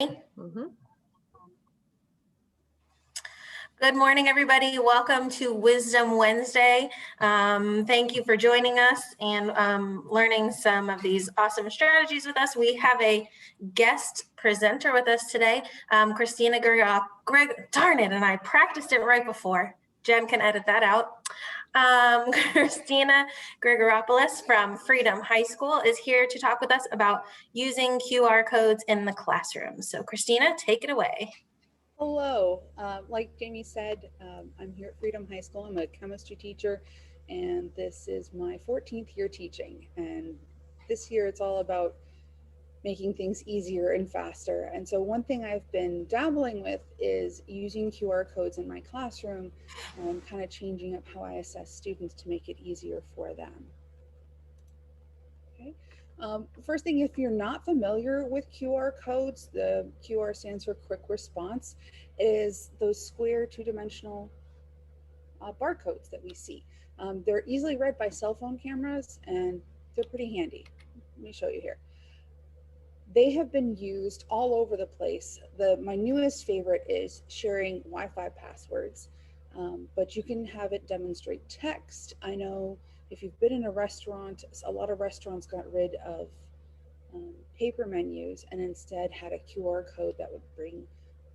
Mm-hmm. Good morning, everybody. Welcome to Wisdom Wednesday. Thank you for joining us and learning some of these awesome strategies with us. We have a guest presenter with us today, Christina darn it, and I practiced it right before. Jen can edit that out. Christina Grigoropoulos from Freedom High School is here to talk with us about using QR codes in the classroom. So Christina, take it away. Hello, like Jamie said, I'm here at Freedom High School. I'm a chemistry teacher, and this is my 14th year teaching. And this year it's all about making things easier and faster. And so one thing I've been dabbling with is using QR codes in my classroom and kind of changing up how I assess students to make it easier for them. Okay. First thing, if you're not familiar with QR codes, the QR stands for quick response, is those square two-dimensional barcodes that we see. They're easily read by cell phone cameras and they're pretty handy. Let me show you here. They have been used all over the place. My newest favorite is sharing Wi-Fi passwords, but you can have it demonstrate text. I know if you've been in a restaurant, a lot of restaurants got rid of paper menus and instead had a QR code that would bring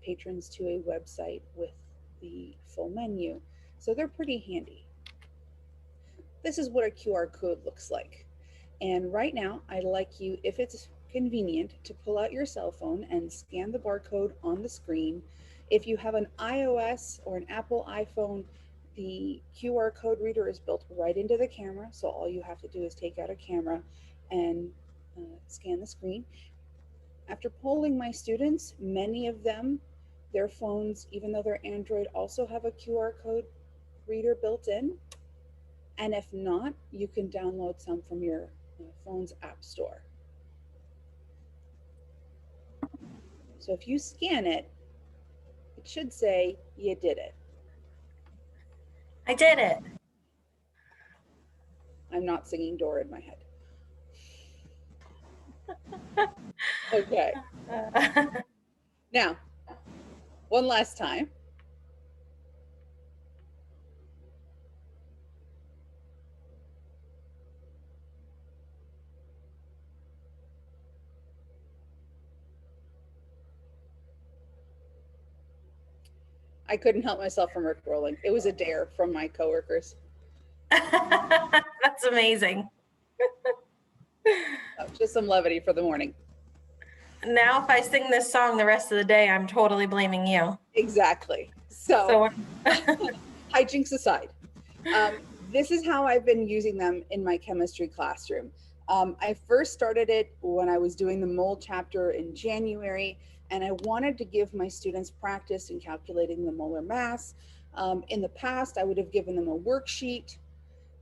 patrons to a website with the full menu. So they're pretty handy. This is what a QR code looks like. And right now, I'd like you, if it's convenient, to pull out your cell phone and scan the barcode on the screen. If you have an iOS or an Apple iPhone, the QR code reader is built right into the camera. So all you have to do is take out a camera and scan the screen. After polling my students, many of them, their phones, even though they're Android, also have a QR code reader built in. And if not, you can download some from your phone's app store. So if you scan it, it should say you did it. I did it. I'm not singing Dora in my head. Okay. Now, one last time. I couldn't help myself from Rickrolling. It was a dare from my coworkers. That's amazing. Just some levity for the morning. Now, if I sing this song the rest of the day, I'm totally blaming you. Exactly. So hijinks aside, this is how I've been using them in my chemistry classroom. I first started it when I was doing the mold chapter in January, and I wanted to give my students practice in calculating the molar mass. In the past, I would have given them a worksheet.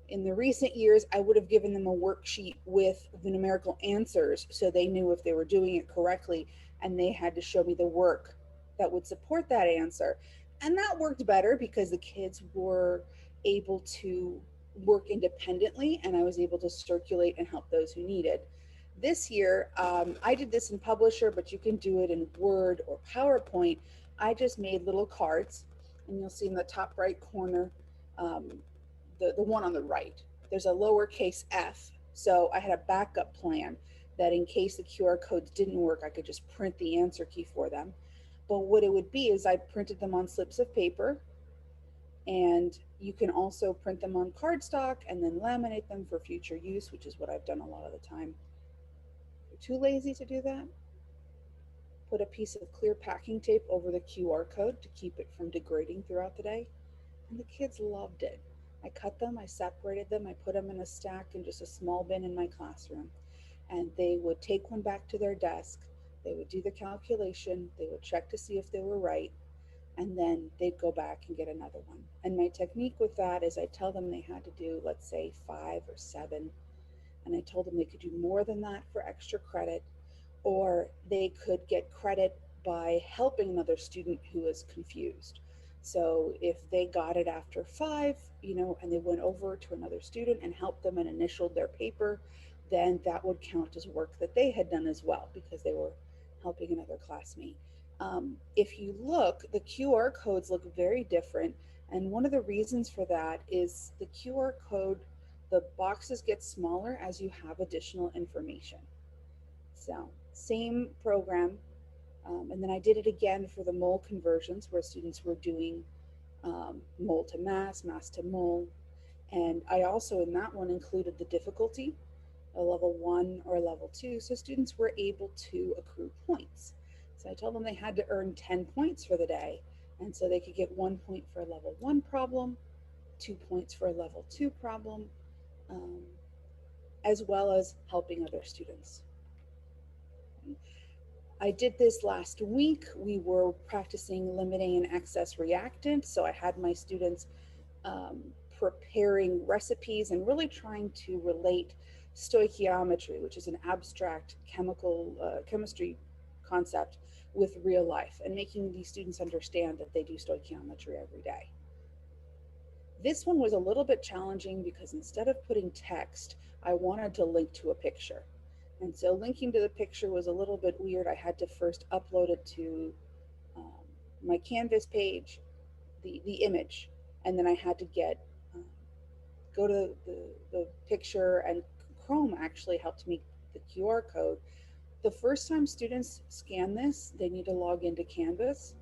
In the recent years, I would have given them a worksheet with the numerical answers so they knew if they were doing it correctly, and they had to show me the work that would support that answer. And that worked better because the kids were able to work independently and I was able to circulate and help those who needed. This year, I did this in Publisher, but you can do it in Word or PowerPoint. I just made little cards, and you'll see in the top right corner, the one on the right, there's a lowercase f. So I had a backup plan that in case the QR codes didn't work, I could just print the answer key for them. But what it would be is I printed them on slips of paper, and you can also print them on cardstock and then laminate them for future use, which is what I've done a lot of the time. If you're too lazy to do that, put a piece of clear packing tape over the QR code to keep it from degrading throughout the day. And the kids loved it. I cut them, I separated them, I put them in a stack in just a small bin in my classroom. And they would take one back to their desk, they would do the calculation, they would check to see if they were right, and then they'd go back and get another one. And my technique with that is I tell them they had to do, let's say, 5 or 7, and I told them they could do more than that for extra credit, or they could get credit by helping another student who was confused. So if they got it after 5, and they went over to another student and helped them and initialed their paper, then that would count as work that they had done as well because they were helping another classmate. If you look, the QR codes look very different. And one of the reasons for that is the QR code, the boxes get smaller as you have additional information. So same program. And then I did it again for the mole conversions where students were doing mole to mass, mass to mole. And I also in that one included the difficulty, a level 1 or level 2. So students were able to accrue points. So I told them they had to earn 10 points for the day. And so they could get 1 point for a level 1 problem, 2 points for a level 2 problem, um, as well as helping other students. I did this last week. We were practicing limiting and excess reactant. So I had my students preparing recipes and really trying to relate stoichiometry, which is an abstract chemistry concept, with real life, and making these students understand that they do stoichiometry every day. This one was a little bit challenging because instead of putting text, I wanted to link to a picture. And so linking to the picture was a little bit weird. I had to first upload it to my Canvas page, the image, and then I had to go to the picture, and Chrome actually helped me the QR code. The first time students scan this, they need to log into Canvas,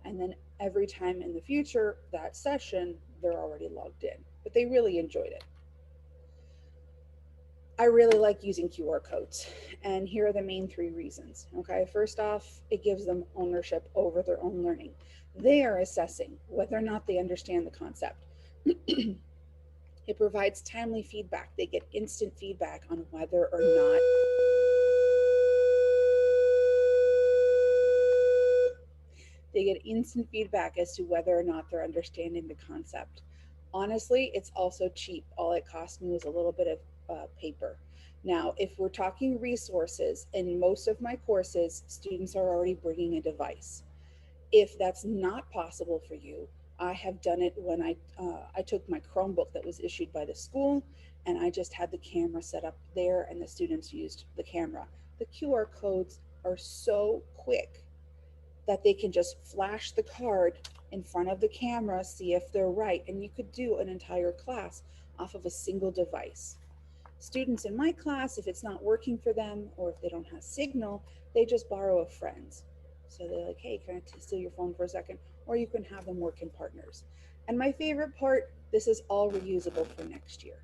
and then every time in the future, that session, they're already logged in, but they really enjoyed it. I really like using QR codes, and here are the main 3 reasons. Okay, first off, it gives them ownership over their own learning. They are assessing whether or not they understand the concept. It provides timely feedback. They get instant feedback on whether or not as to whether or not they're understanding the concept. Honestly, it's also cheap. All it cost me was a little bit of paper. Now, if we're talking resources, in most of my courses, students are already bringing a device. If that's not possible for you, I have done it when I took my Chromebook that was issued by the school, and I just had the camera set up there and the students used the camera. The QR codes are so quick that they can just flash the card in front of the camera, see if they're right, and you could do an entire class off of a single device. Students in my class, if it's not working for them or if they don't have signal, they just borrow a friend's. So they're like, hey, can I steal your phone for a second? Or you can have them work in partners. And my favorite part, this is all reusable for next year.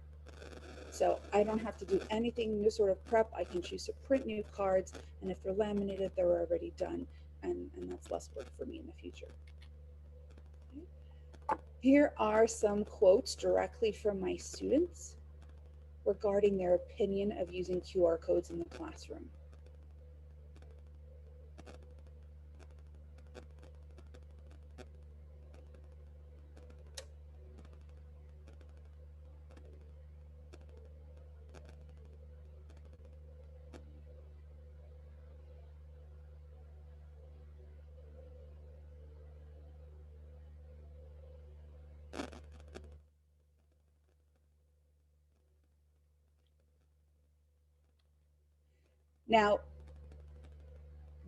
So I don't have to do anything new sort of prep. I can choose to print new cards, and if they're laminated, they're already done. And that's less work for me in the future. Here are some quotes directly from my students regarding their opinion of using QR codes in the classroom. Now,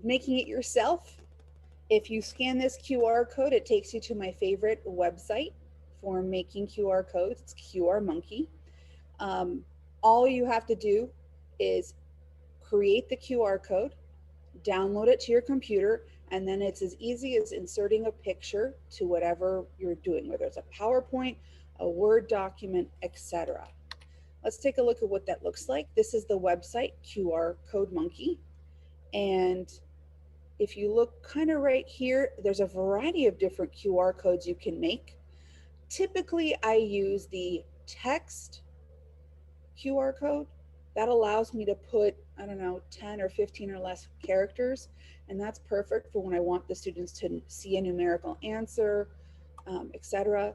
making it yourself, if you scan this QR code, it takes you to my favorite website for making QR codes. It's QR Monkey. All you have to do is create the QR code, download it to your computer, and then it's as easy as inserting a picture to whatever you're doing, whether it's a PowerPoint, a Word document, etc. Let's take a look at what that looks like. This is the website, QR Code Monkey. And if you look kind of right here, there's a variety of different QR codes you can make. Typically, I use the text QR code. That allows me to put, I don't know, 10 or 15 or less characters. And that's perfect for when I want the students to see a numerical answer, etc.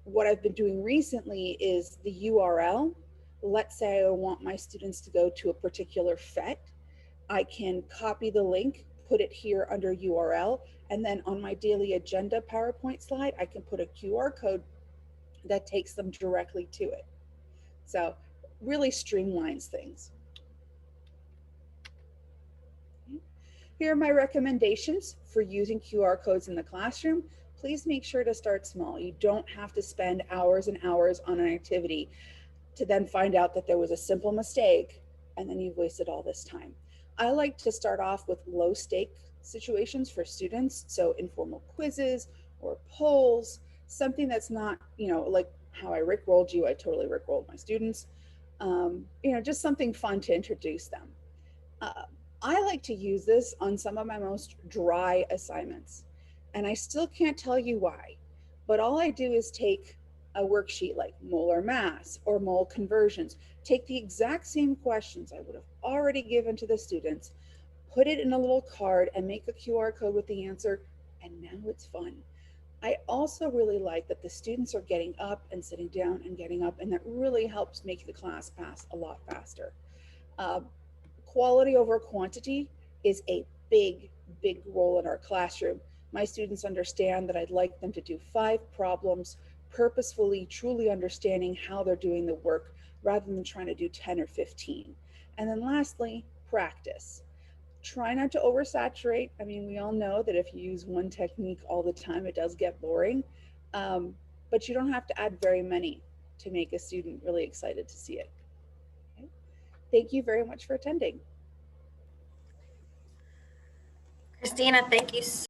What I've been doing recently is the URL. Let's say I want my students to go to a particular FET. I can copy the link, put it here under URL, and then on my daily agenda PowerPoint slide, I can put a QR code that takes them directly to it. So really streamlines things. Here are my recommendations for using QR codes in the classroom. Please make sure to start small. You don't have to spend hours and hours on an activity to then find out that there was a simple mistake and then you've wasted all this time. I like to start off with low stake situations for students. So informal quizzes or polls, something that's not, like how I Rickrolled you, I totally Rickrolled my students. Just something fun to introduce them. Uh, I like to use this on some of my most dry assignments. And I still can't tell you why, but all I do is take a worksheet like molar mass or mole conversions, take the exact same questions I would have already given to the students, put it in a little card and make a QR code with the answer, and now it's fun. I also really like that the students are getting up and sitting down and getting up, and that really helps make the class pass a lot faster. Uh, Quality over quantity is a big, big role in our classroom. My students understand that I'd like them to do 5 problems purposefully, truly understanding how they're doing the work rather than trying to do 10 or 15. And then lastly, practice. Try not to oversaturate. I mean, we all know that if you use one technique all the time, it does get boring. But you don't have to add very many to make a student really excited to see it. Okay? Thank you very much for attending. Christina, thank you